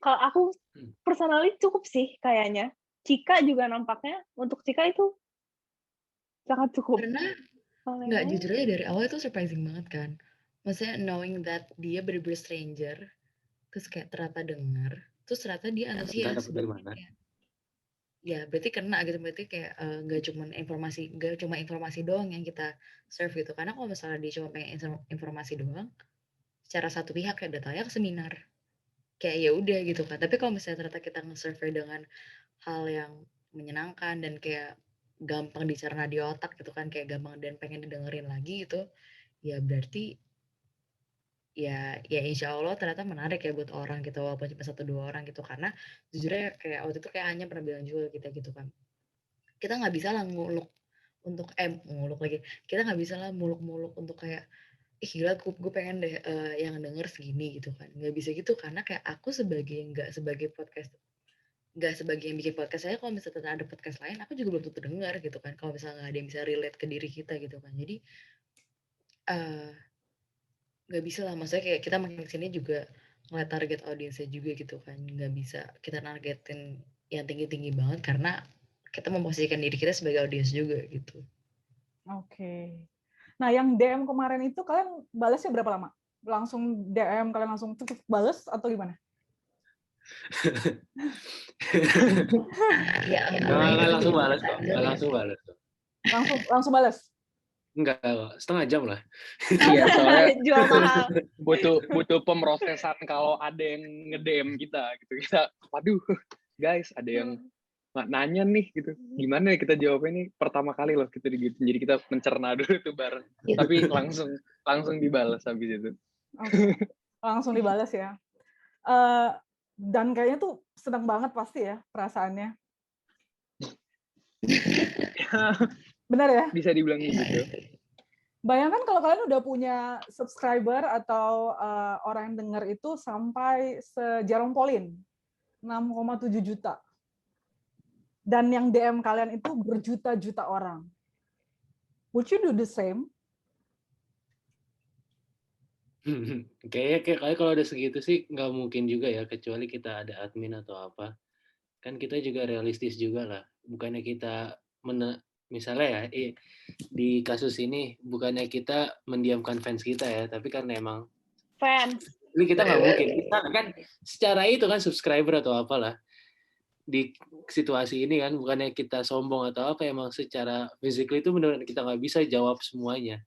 Kalau aku personally cukup sih kayaknya. Cika juga nampaknya untuk Cika itu sangat cukup. Karena nggak, jujur aja dari awal itu surprising banget kan. Maksudnya knowing that dia bener-bener stranger, terus kayak ternyata denger, terus ternyata dia antusias. Ya berarti kena gitu, berarti kayak nggak cuma informasi doang yang kita serve gitu. Karena kalau misalnya dia cuma pengen informasi doang, secara satu pihak kayak datanya ke seminar, kayak ya udah gitu kan. Tapi kalau misalnya ternyata kita nge-serve dengan hal yang menyenangkan dan kayak gampang dicerna di otak gitu kan, kayak gampang dan pengen didengerin lagi gitu, ya berarti ya insya Allah ternyata menarik ya buat orang gitu, walaupun cuma 1-2 orang gitu. Karena jujurnya kayak waktu itu kayak hanya pernah bilang juga kita gitu kan, kita nggak bisa lah muluk lagi, kita nggak bisa lah muluk-muluk untuk kayak gila gue pengen deh yang denger segini gitu kan, nggak bisa gitu. Karena kayak aku sebagai podcast nggak sebagai yang bikin podcast saya, kalau misalnya ada podcast lain, aku juga belum tentu dengar gitu kan. Kalau misalnya nggak ada yang bisa relate ke diri kita gitu kan. Jadi nggak bisa lah. Maksudnya kayak kita makin kesini juga ngeliat target audiensnya juga gitu kan. Nggak bisa kita targetin yang tinggi-tinggi banget karena kita memposisikan diri kita sebagai audiens juga gitu. Oke. Nah, yang DM kemarin itu kalian balasnya berapa lama? Langsung DM kalian langsung balas atau gimana? Nggak langsung balas kok. Nggak langsung balas kok. Langsung balas? Enggak kok, setengah jam lah. Iya, soalnya Jual mahal. butuh pemrosesan kalau ada yang nge-DM kita gitu. Kita, waduh, guys, ada yang nanya nih gitu. Gimana ya kita jawabnya nih pertama kali loh kita gitu. Jadi kita mencerna dulu tuh bareng. Tapi langsung dibalas habis itu. Okay. Langsung dibalas ya. Dan kayaknya tuh senang banget pasti ya perasaannya. Benar ya? Bisa dibilang gitu. Bayangkan kalau kalian udah punya subscriber atau orang yang dengar itu sampai se-Jerome Pauline, 6,7 juta. Dan yang DM kalian itu berjuta-juta orang. Would you do the same? Kayaknya kalau ada segitu sih nggak mungkin juga ya, kecuali kita ada admin atau apa. Kan kita juga realistis juga lah. Bukannya kita misalnya ya di kasus ini bukannya kita mendiamkan fans kita ya, tapi karena emang Fans. ini kita nggak mungkin. Kita kan secara itu kan subscriber atau apalah. Di situasi ini kan bukannya kita sombong atau apa, emang secara physically itu benar kita nggak bisa jawab semuanya.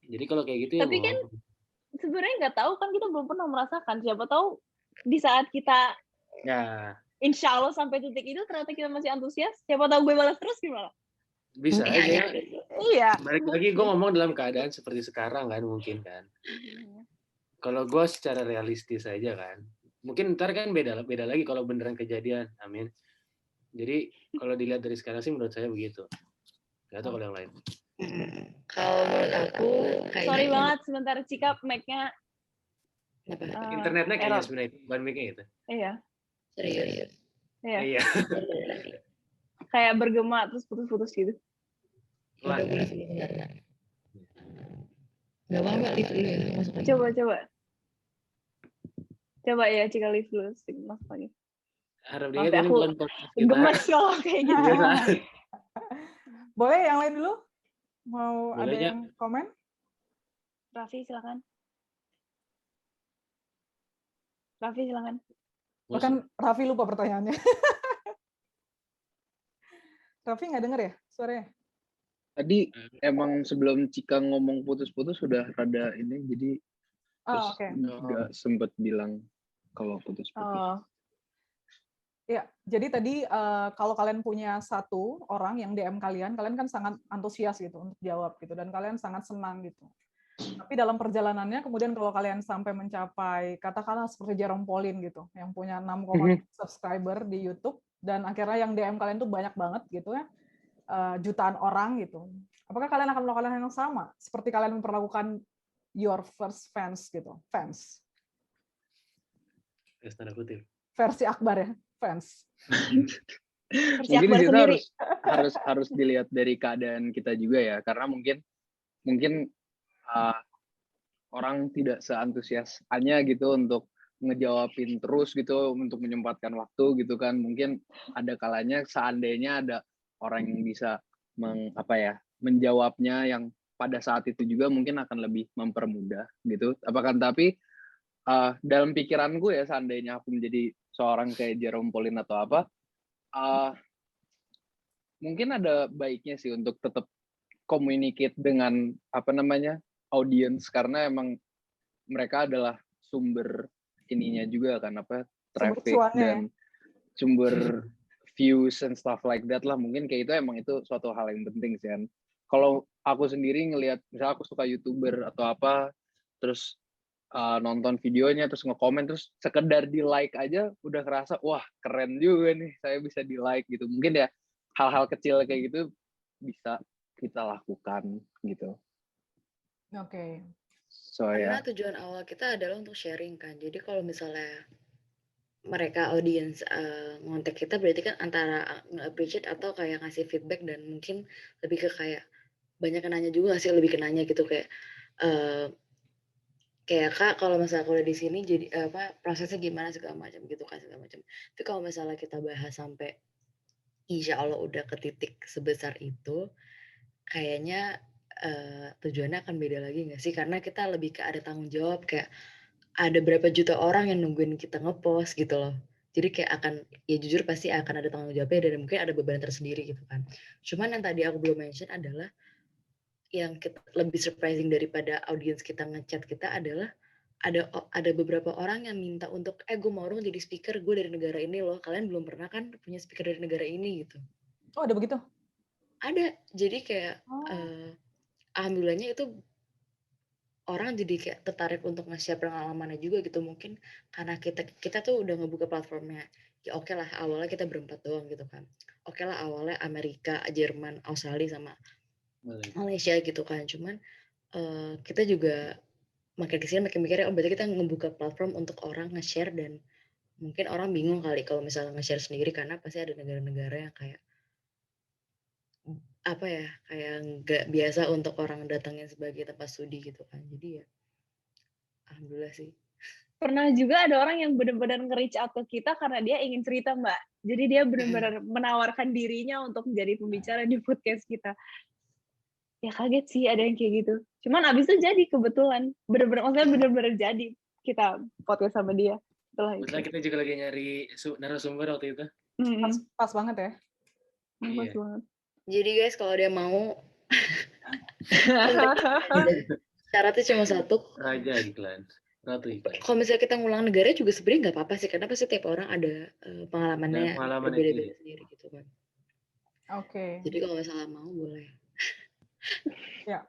Jadi kalau kayak gitu tapi ya kan sebenarnya nggak tahu kan, kita belum pernah merasakan. Siapa tahu di saat kita insya Allah sampai titik itu ternyata kita masih antusias, siapa tahu gue balas terus gimana? Bisa aja. Iya. Balik lagi gue ngomong dalam keadaan seperti sekarang kan, mungkin kan. Kalau gue secara realistis aja kan. Mungkin ntar kan beda lagi kalau beneran kejadian. Amin. Jadi kalau dilihat dari sekarang sih menurut saya begitu. Gak tahu kalau yang lain. Kalau menurut aku kayaknya sorry banget sebentar, Cika mic-nya internetnya kayaknya sebenarnya bukan mic-nya gitu. Iya. Serius. Iya. Kayak bergema terus putus-putus gitu. Gak apa-apa, leave dulu ya. Masuk lagi. Coba ya, Cika leave dulu. Masuk lagi. Harap dia ini bukan podcast kita. Gemes kalau kayak gitu. Boleh yang lain dulu? Mau boleh ada aja. yang komen? Raffi silakan. Bahkan Raffi lupa pertanyaannya. Raffi nggak dengar ya suaranya? Tadi emang sebelum Cika ngomong putus-putus sudah rada ini, jadi nggak sempet bilang kalau putus-putus. Ya, jadi tadi kalau kalian punya satu orang yang DM kalian kan sangat antusias gitu untuk jawab gitu, dan kalian sangat senang gitu. Tapi dalam perjalanannya kemudian kalau kalian sampai mencapai katakanlah seperti Jerome Pauline gitu, yang punya 6,7 subscriber di YouTube, dan akhirnya yang DM kalian tuh banyak banget gitu ya, jutaan orang gitu. Apakah kalian akan melakukan hal yang sama seperti kalian memperlakukan your first fans gitu, fans? Versi Akbar ya, fans. Mungkin di situ harus dilihat dari keadaan kita juga ya, karena mungkin orang tidak seantusias Anya gitu untuk ngejawabin terus gitu, untuk menyempatkan waktu gitu kan. Mungkin ada kalanya seandainya ada orang yang bisa menjawabnya yang pada saat itu juga mungkin akan lebih mempermudah gitu. Tapi dalam pikiranku ya, seandainya aku menjadi seorang kayak Jerome Pauline atau apa, mungkin ada baiknya sih untuk tetap communicate dengan audience, karena emang mereka adalah sumber ininya juga kan, traffic dan sumber views and stuff like that lah. Mungkin kayak itu emang itu suatu hal yang penting sih kan. Kalau aku sendiri ngelihat, misalnya aku suka YouTuber atau apa, terus nonton videonya terus nge-komen, terus sekedar di like aja udah kerasa wah keren juga nih saya bisa di like gitu. Mungkin ya hal-hal kecil kayak gitu bisa kita lakukan gitu. Oke. Karena tujuan awal kita adalah untuk sharing kan. Jadi kalau misalnya mereka audience ngontek kita, berarti kan antara nge-appreciate atau kayak ngasih feedback, dan mungkin lebih ke kayak banyak yang nanya juga sih, lebih ke nanya gitu kayak Kak, kalau misalnya kuliah di sini jadi prosesnya gimana segala macam gitu kan, segala macam. Tapi kalau misalnya kita bahas sampai insya Allah udah ke titik sebesar itu, kayaknya tujuannya akan beda lagi nggak sih? Karena kita lebih ke ada tanggung jawab, kayak ada berapa juta orang yang nungguin kita ngepost gitu loh. Jadi kayak ya jujur pasti akan ada tanggung jawabnya, dan mungkin ada beban tersendiri gitu kan. Cuman yang tadi aku belum mention adalah yang lebih surprising daripada audiens kita ngechat kita adalah ada beberapa orang yang minta untuk gue mau dong jadi speaker, gue dari negara ini loh, kalian belum pernah kan punya speaker dari negara ini gitu. Oh, ada begitu? Ada, jadi kayak alhamdulillahnya itu orang jadi kayak tertarik untuk nge-share pengalamannya juga gitu, mungkin karena kita tuh udah ngebuka platformnya. Ya oke lah, awalnya kita berempat doang gitu kan. Oke lah, awalnya Amerika, Jerman, Australia sama Malaysia gitu kan. Cuman kita juga makin kesini makin mikirnya, berarti kita ngebuka platform untuk orang nge-share, dan mungkin orang bingung kali kalau misalnya nge-share sendiri, karena pasti ada negara-negara yang kayak kayak nggak biasa untuk orang datangin sebagai tempat studi gitu kan. Jadi ya alhamdulillah sih. Pernah juga ada orang yang benar-benar nge-reach out ke kita karena dia ingin cerita, Mbak. Jadi dia benar-benar menawarkan dirinya untuk menjadi pembicara di podcast kita. Ya kaget sih ada yang kayak gitu. Cuman abis itu jadi kebetulan. Maksudnya bener-bener jadi kita podcast sama dia. Betul, kita juga lagi nyari narasumber waktu itu. Pas banget ya. Pas banget. Jadi guys, kalau dia mau syaratnya cuma satu. Raja iklan. Ratu iklan. Kalau misalnya kita ngulang negara juga sebenarnya nggak apa-apa sih, karena pasti tiap orang ada pengalamannya berbeda-beda sendiri gitu kan. Oke. Jadi kalau misalnya mau boleh. Ya.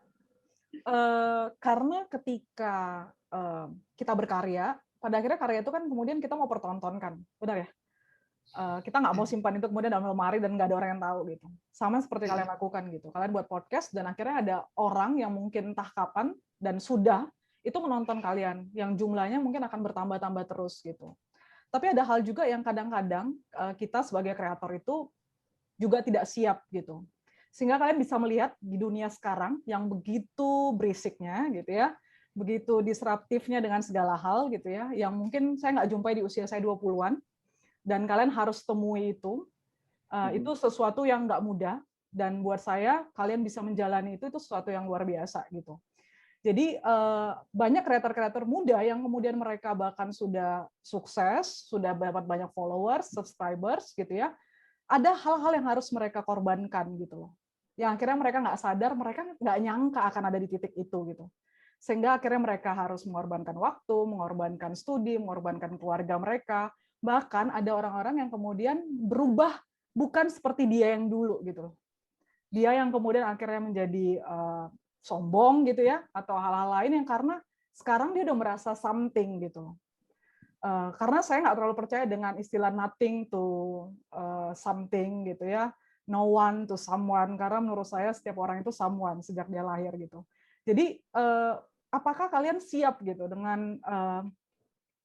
Karena ketika kita berkarya, pada akhirnya karya itu kan kemudian kita mau pertontonkan, benar ya? Kita nggak mau simpan itu kemudian dalam lemari dan nggak ada orang yang tahu gitu. Sama seperti kalian lakukan gitu. Kalian buat podcast dan akhirnya ada orang yang mungkin entah kapan dan sudah itu menonton kalian, yang jumlahnya mungkin akan bertambah-tambah terus gitu. Tapi ada hal juga yang kadang-kadang kita sebagai kreator itu juga tidak siap gitu. Sehingga kalian bisa melihat di dunia sekarang yang begitu berisiknya gitu ya, begitu disruptifnya dengan segala hal gitu ya, yang mungkin saya nggak jumpai di usia saya 20-an, dan kalian harus temui itu sesuatu yang nggak mudah, dan buat saya kalian bisa menjalani itu sesuatu yang luar biasa gitu. Jadi banyak kreator-kreator muda yang kemudian mereka bahkan sudah sukses, sudah dapat banyak followers, subscribers gitu ya. Ada hal-hal yang harus mereka korbankan gitu loh. Yang akhirnya mereka nggak sadar, mereka nggak nyangka akan ada di titik itu gitu. Sehingga akhirnya mereka harus mengorbankan waktu, mengorbankan studi, mengorbankan keluarga mereka. Bahkan ada orang-orang yang kemudian berubah bukan seperti dia yang dulu gitu. Dia yang kemudian akhirnya menjadi sombong gitu ya, atau hal-hal lain yang karena sekarang dia udah merasa something gitu. Karena saya nggak terlalu percaya dengan istilah nothing to something gitu ya, no one to someone, karena menurut saya setiap orang itu someone sejak dia lahir gitu. Jadi apakah kalian siap gitu dengan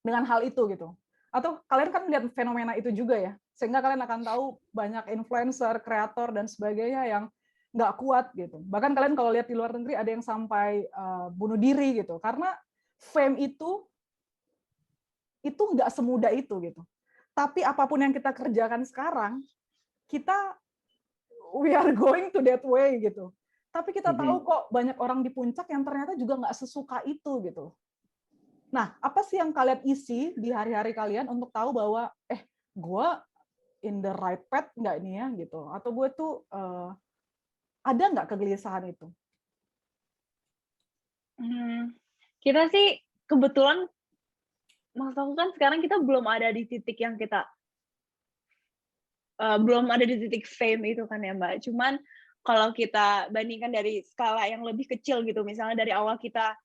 hal itu gitu? Atau kalian kan lihat fenomena itu juga ya, sehingga kalian akan tahu banyak influencer, kreator dan sebagainya yang nggak kuat gitu. Bahkan kalian kalau lihat di luar negeri ada yang sampai bunuh diri gitu, karena fame itu nggak semudah itu gitu. Tapi apapun yang kita kerjakan sekarang, we are going to that way gitu. Tapi kita tahu kok banyak orang di puncak yang ternyata juga nggak sesuka itu gitu. Nah, apa sih yang kalian isi di hari-hari kalian untuk tahu bahwa gue in the right path nggak ini ya gitu, atau gue tuh ada nggak kegelisahan itu? Kita sih kebetulan, maksud aku kan sekarang kita belum ada di titik yang kita belum ada di titik fame itu kan ya Mbak. Cuman kalau kita bandingkan dari skala yang lebih kecil gitu, misalnya dari awal kita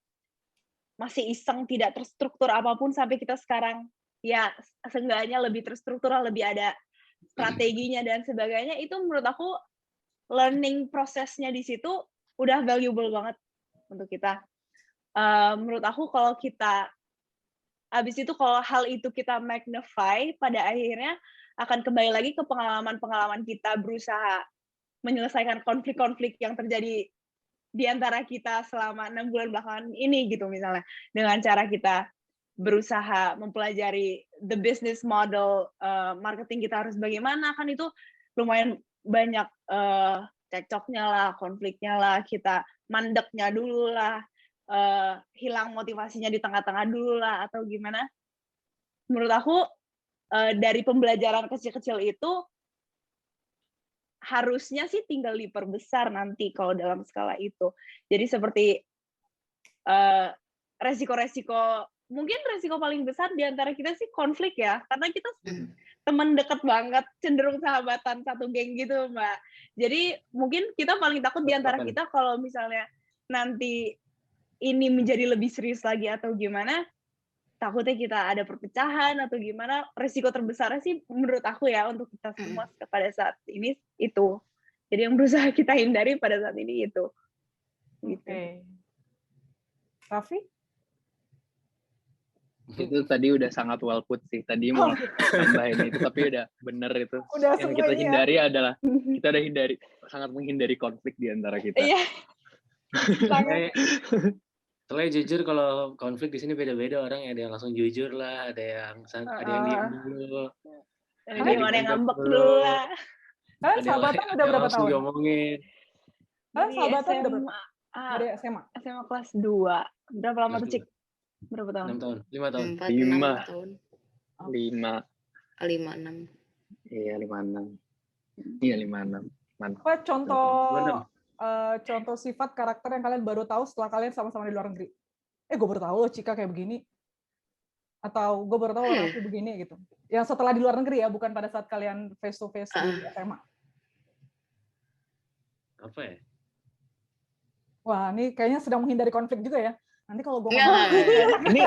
masih iseng, tidak terstruktur apapun, sampai kita sekarang ya seenggaknya lebih terstruktural, lebih ada strateginya dan sebagainya, itu menurut aku learning prosesnya di situ udah valuable banget untuk kita. Menurut aku kalau kita Habis itu kalau hal itu kita magnify, pada akhirnya akan kembali lagi ke pengalaman-pengalaman kita berusaha menyelesaikan konflik-konflik yang terjadi di antara kita selama 6 bulan belakangan ini gitu misalnya. Dengan cara kita berusaha mempelajari the business model, marketing kita harus bagaimana, kan itu lumayan banyak cekcoknya lah, konfliknya lah, kita mandeknya dulu lah, hilang motivasinya di tengah-tengah dulu lah, atau gimana. Menurut aku, dari pembelajaran kecil-kecil itu, harusnya sih tinggal diperbesar nanti kalau dalam skala itu. Jadi seperti resiko-resiko, mungkin resiko paling besar di antara kita sih konflik ya, karena kita teman dekat banget, cenderung sahabatan satu geng gitu, Mbak. Jadi mungkin kita paling takut di antara kita kalau misalnya nanti ini menjadi lebih serius lagi atau gimana, takutnya kita ada perpecahan atau gimana. Resiko terbesarnya sih menurut aku ya untuk kita semua pada saat ini itu. Jadi yang berusaha kita hindari pada saat ini itu. Gitu. Oke. Raffi? Itu tadi udah sangat well put sih. Tadi mau tambahin itu, tapi udah bener itu. Udah yang kita hindari adalah kita udah sangat menghindari konflik di antara kita. Iya. Soalnya jujur kalau konflik di sini beda-beda orang, ada yang langsung jujur lah, ada yang diem dulu, ada yang ngambek dulu lah. Kalian sahabatan udah berapa tahun? Diomongin. Kalian sahabatan udah berapa? Dari SMA. SMA kelas 2. Berapa lama tuh, Cik? Berapa tahun? 6 tahun. 5 tahun. 5 tahun. 5. 5-6. Iya, 5-6. Iya, 5-6. Mantap. Apa contoh sifat karakter yang kalian baru tahu setelah kalian sama-sama di luar negeri? Gue baru tahu loh Cika kayak begini. Atau gue baru tahu Raffi begini gitu. Yang setelah di luar negeri ya, bukan pada saat kalian face to face di SMA. Apa ya? Wah, ini kayaknya sedang menghindari konflik juga ya. Nanti kalau gue ini